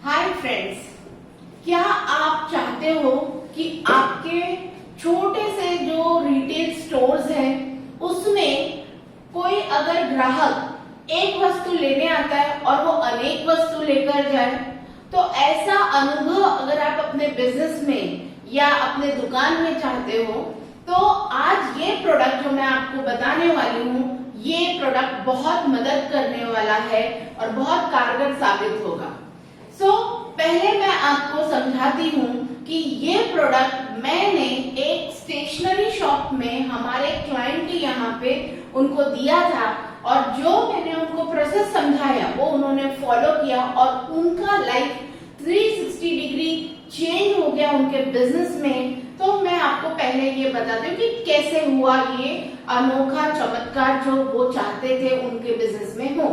Hi friends, क्या आप चाहते हो कि आपके छोटे से जो रिटेल स्टोर्स हैं उसमें कोई अगर ग्राहक एक वस्तु लेने आता है और वो अनेक वस्तु लेकर जाए, तो ऐसा अनुभव अगर आप अपने बिजनेस में या अपने दुकान में चाहते हो तो आज ये प्रोडक्ट जो मैं आपको बताने वाली हूँ, ये प्रोडक्ट बहुत मदद करने वाला है और बहुत कारगर साबित होगा। पहले मैं आपको समझाती हूँ कि ये प्रोडक्ट मैंने एक स्टेशनरी शॉप में हमारे क्लाइंट के यहाँ पे उनको दिया था और जो मैंने उनको प्रोसेस समझाया वो उन्होंने फॉलो किया और उनका लाइफ 360 डिग्री चेंज हो गया उनके बिजनेस में। तो मैं आपको पहले ये बताती हूँ कि कैसे हुआ ये अनोखा चमत्कार जो वो चाहते थे उनके बिजनेस में हो।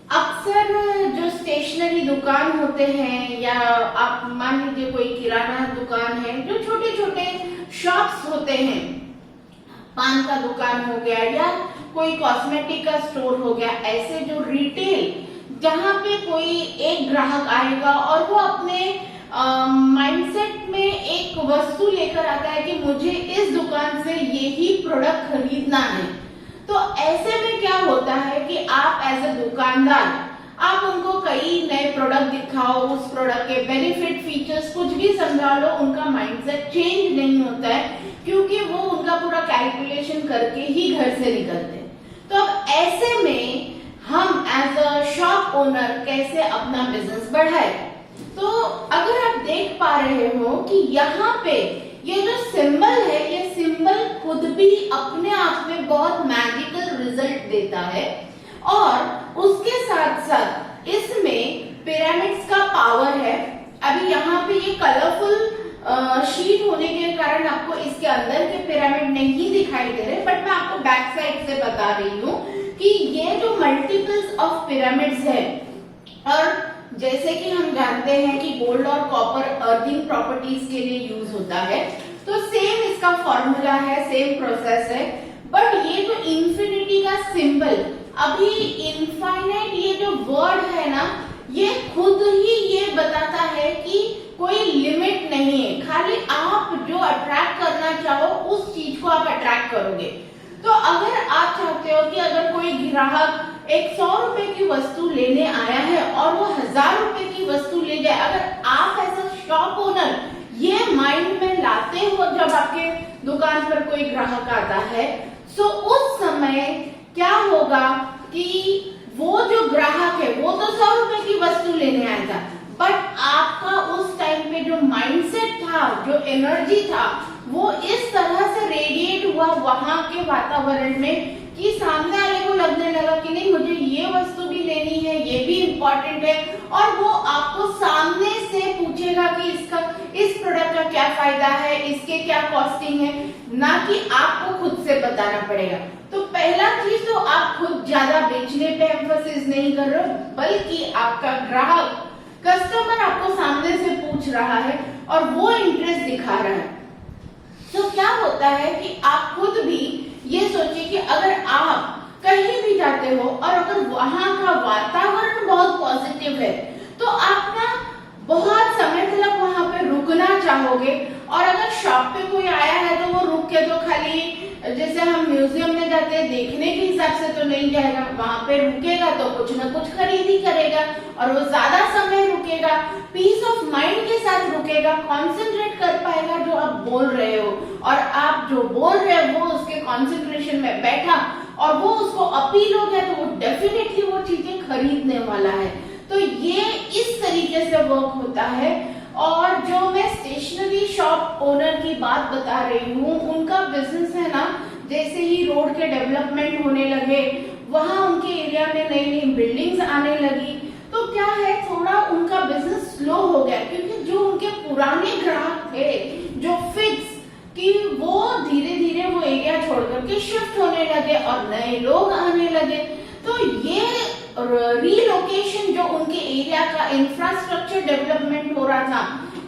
अक्सर जो स्टेशनरी दुकान होते हैं या आप मान लीजिए कोई किराना दुकान है, जो छोटे छोटे शॉप्स होते हैं, पान का दुकान हो गया या कोई कॉस्मेटिक का स्टोर हो गया, ऐसे जो रिटेल जहां पे कोई एक ग्राहक आएगा और वो अपने माइंडसेट में एक वस्तु लेकर आता है कि मुझे इस दुकान से यही प्रोडक्ट खरीदना है। तो ऐसे में क्या होता है कि आप एज ए दुकानदार आप उनको कई नए प्रोडक्ट दिखाओ, उस प्रोडक्ट के बेनिफिट फीचर्स कुछ भी समझा लो, उनका माइंडसेट चेंज नहीं होता है क्योंकि वो उनका पूरा कैलकुलेशन करके ही घर से निकलते हैं। तो अब ऐसे में हम एज अ शॉप ओनर कैसे अपना बिजनेस बढ़ाए, तो अगर आप देख पा रहे हो कि यहाँ पे ये जो सिंबल है, ये सिंबल खुद भी अपने आप में बहुत मैजिकल रिजल्ट देता है और उसके साथ साथ इसमें पिरामिड्स का पावर है। अभी यहाँ पे ये कलरफुल शीट होने के कारण आपको इसके अंदर के पिरामिड नहीं दिखाई दे रहे, बट मैं आपको बैक साइड से बता रही हूँ कि ये जो मल्टीपल्स ऑफ पिरामिड्स है, और जैसे कि हम जानते हैं कि गोल्ड और कॉपर अर्थिंग प्रॉपर्टीज के लिए यूज होता है, तो सेम इसका फॉर्मूला है, सेम प्रोसेस है। बट ये जो इंफिनिटी का सिंबल, अभी इनफाइनाइट ये जो वर्ड है ना, ये खुद ही ये बताता है कि कोई लिमिट नहीं है, खाली आप जो अट्रैक्ट करना चाहो उस चीज को आप अट्रैक्ट करोगे। तो अगर आप चाहते हो कि अगर कोई ग्राहक एक 100 रुपए की वस्तु लेने आया है और वो 1000 रुपए की वस्तु ले जाए, अगर आप एज अ शॉप ओनर ये माइंड में लाते हो जब आपके दुकान पर कोई ग्राहक आता है, तो उस समय क्या होगा कि वो जो ग्राहक है वो तो 100 रुपए की वस्तु लेने आया था, बट आपका उस टाइम पे जो माइंडसेट था, जो एनर्जी था, वो इस तरह से रेडिएट हुआ वहां के वातावरण में कि सामने वाले को लगने लगा कि नहीं, मुझे ये वस्तु भी लेनी है, ये भी इम्पोर्टेंट है, और वो आपको सामने से पूछेगा कि इस प्रोडक्ट का क्या फायदा है, इसके क्या कॉस्टिंग है, ना कि आपको खुद से बताना पड़ेगा। तो पहला चीज तो आप खुद ज्यादा बेचने पे एम्फोसिस नहीं कर रहे हो, बल्कि आपका ग्राहक कस्टमर आपको सामने से पूछ रहा है और वो इंटरेस्ट दिखा रहा है। तो क्या होता है कि आप खुद भी ये सोचिए कि अगर आप कहीं भी जाते हो और अगर वहां का वातावरण बहुत पॉजिटिव है, तो आप ना बहुत समय तक वहां पे रुकना चाहोगे। और अगर शॉप पे कोई आया है तो वो रुक के तो खाली जैसे हम म्यूजियम में जाते हैं देखने के हिसाब से तो नहीं जाएगा, वहां पे रुकेगा तो कुछ ना कुछ खरीदी करेगा और वो ज्यादा समय रुकेगा, पीस ऑफ माइंड के साथ रुकेगा, कॉन्सेंट्रेट कर पाएगा जो आप बोल रहे हो, और आप जो बोल रहे हो वो उसके कॉन्सेंट्रेशन में बैठा और वो उसको अपील हो गया तो वो डेफिनेटली वो चीजें खरीदने वाला है। तो ये इस तरीके से वर्क होता है। और जो मैं स्टेशनरी शॉप ओनर की बात बता रही हूँ, उनका बिजनेस है ना, जैसे ही रोड के डेवलपमेंट होने लगे, वहां उनके एरिया में नई नई बिल्डिंग्स आने लगी, तो क्या है, थोड़ा उनका बिजनेस स्लो हो गया क्योंकि जो उनके पुराने ग्राहक थे जो फिक्स कि वो धीरे धीरे वो एरिया छोड़ करके शिफ्ट होने लगे और नए लोग आने लगे। तो ये रीलोकेशन जो उनके एरिया का इंफ्रास्ट्रक्चर डेवलपमेंट हो रहा था,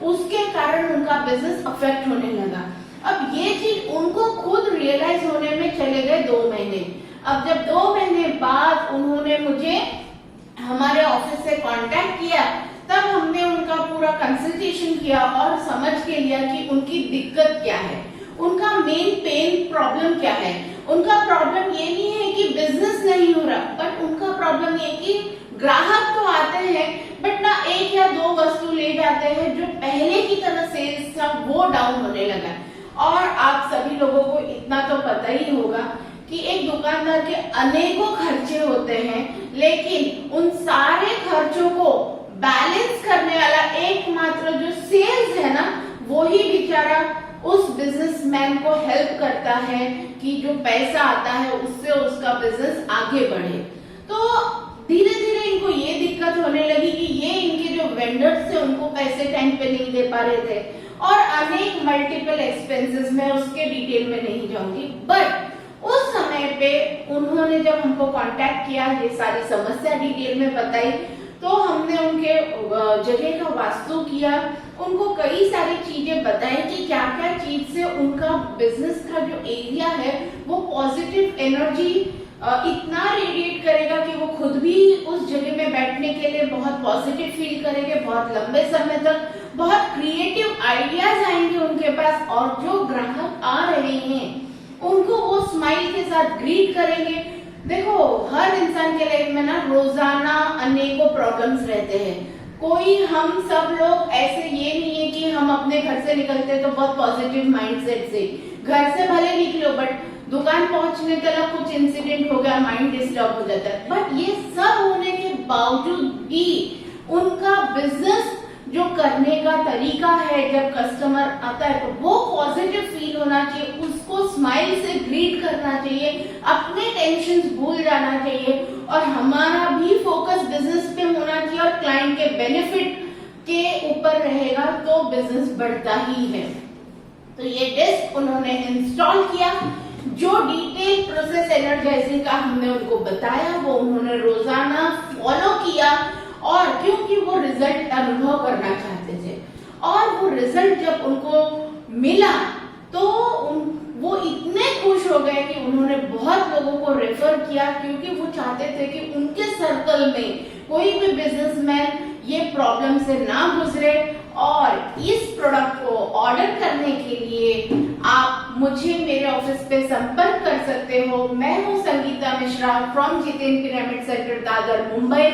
उसके कारण उनका बिजनेस अफेक्ट होने लगा। अब ये चीज उनको खुद रियलाइज होने में चले गए 2 महीने। अब जब 2 महीने बाद उन्होंने मुझे हमारे ऑफिस से कांटेक्ट किया, तब हमने उनका पूरा कंसल्टेशन किया और समझ के लिया कि उनकी दिक्कत क्या है, उनका मेन पेन प्रॉब्लम क्या है। उनका प्रॉब्लम ये नहीं है कि बिजनेस नहीं हो रहा, बट उनका प्रॉब्लम ये कि ग्राहक तो आते हैं बट ना एक या दो वस्तु ले जाते हैं, जो पहले की तरह सेल्स था वो डाउन होने लगा। और आप सभी लोगों को इतना तो पता ही होगा कि एक दुकानदार के अनेकों खर्चे होते हैं, लेकिन उन सारे खर्चों को बैलेंस करने वाला एकमात्र जो सेल्स है ना, वो ही बेचारा उस बिजनेसमैन को हेल्प करता है कि जो पैसा आता है उससे उसका बिजनेस आगे बढ़े। तो धीरे धीरे इनको ये दिक्कत होने लगी कि ये इनके जो वेंडर्स थे उनको पैसे टाइम पे नहीं दे पा रहे थे, और अनेक मल्टीपल एक्सपेंसेस, मैं उसके डिटेल में नहीं जाऊंगी। बट उस समय पे उन्होंने जब हमको कांटेक्ट किया, ये सारी समस्या डिटेल में बताई, तो हमने उनके जगह का वास्तु किया, उनको कई सारी चीजें बताई कि क्या क्या चीज से उनका बिजनेस का जो एरिया है वो पॉजिटिव एनर्जी इतना रेडिएट करेगा कि वो खुद भी उस जगह में बैठने के लिए बहुत पॉजिटिव फील करेंगे, बहुत लंबे समय तक बहुत क्रिएटिव आइडियाज आएंगे उनके पास, और जो ग्राहक आ रहे हैं उनको वो स्माइल के साथ ग्रीट करेंगे। देखो, हर इंसान के लाइफ में ना रोजाना अनेकों प्रॉब्लम्स रहते हैं। कोई हम सब लोग ऐसे ये नहीं है कि हम अपने घर से निकलते तो बहुत पॉजिटिव माइंडसेट से, घर से भले निकलो बट दुकान पहुंचने तक कुछ इंसिडेंट हो गया, माइंड डिस्टर्ब हो जाता है। बट ये सब होने के बावजूद भी उनका बिजनेस जो करने का तरीका है, जब कस्टमर आता है तो वो पॉजिटिव फील होना चाहिए, उसको स्माइल से ग्रीट करना चाहिए, अपने टेंशन भूल जाना चाहिए, और हमारा भी फोकस बिजनेस पे होना चाहिए और क्लाइंट के बेनिफिट के ऊपर रहेगा तो बिजनेस बढ़ता ही है। तो ये डेस्क उन्होंने इंस्टॉल किया, जो डिटेल प्रोसेस एनर्जाइजिंग का हमने उनको बताया वो उन्होंने रोजाना फॉलो किया, और क्योंकि वो रिजल्ट अनुभव करना चाहते थे, और वो रिजल्ट जब उनको मिला तो वो इतने खुश हो गए कि उन्होंने बहुत लोगों को रेफर किया, क्योंकि वो चाहते थे कि उनके सर्कल में कोई भी बिजनेसमैन ये प्रॉब्लम से ना गुजरे। और इस प्रोडक्ट को ऑर्डर करने के लिए आप मुझे मेरे ऑफिस पे संपर्क कर सकते हो। मैं हूँ Sangeeta Mishra from Jiten pyramid centre Dadar Mumbai,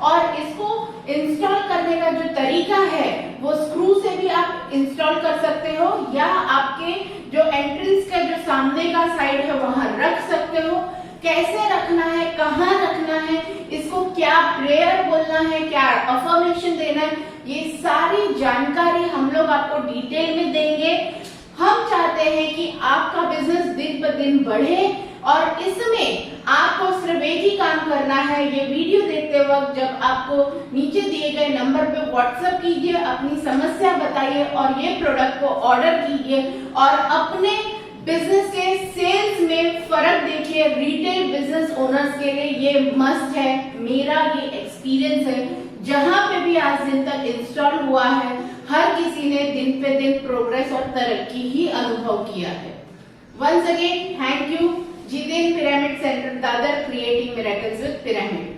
और इसको इंस्टॉल करने का जो तरीका है वो स्क्रू से भी आप इंस्टॉल कर सकते हो, या आपके जो एंट्रेंस का जो सामने का साइड है वहां रख सकते हो। कैसे रखना है, कहाँ रखना है, इसको क्या प्रेयर बोलना है, क्या अफर्मेशन देना है, ये सारी जानकारी हम लोग आपको डिटेल में देंगे। हम चाहते हैं कि आपका बिजनेस दिन ब दिन बढ़े, और इसमें आपको सिर्फ एक ही काम करना है। ये वीडियो देखते वक्त जब आपको नीचे दिए गए नंबर पे व्हाट्सएप कीजिए, अपनी समस्या बताइए और ये प्रोडक्ट को ऑर्डर कीजिए, और अपने बिजनेस के सेल्स में फर्क देखिए। रिटेल बिजनेस ओनर्स के लिए ये मस्ट है, मेरा ये एक्सपीरियंस है। जहां पे भी आज दिन तक इंस्टॉल हुआ है, हर किसी ने दिन पे दिन प्रोग्रेस और तरक्की ही अनुभव किया है। Once again thank you, Jiten pyramid centre Dadar, creating miracles with pyramid.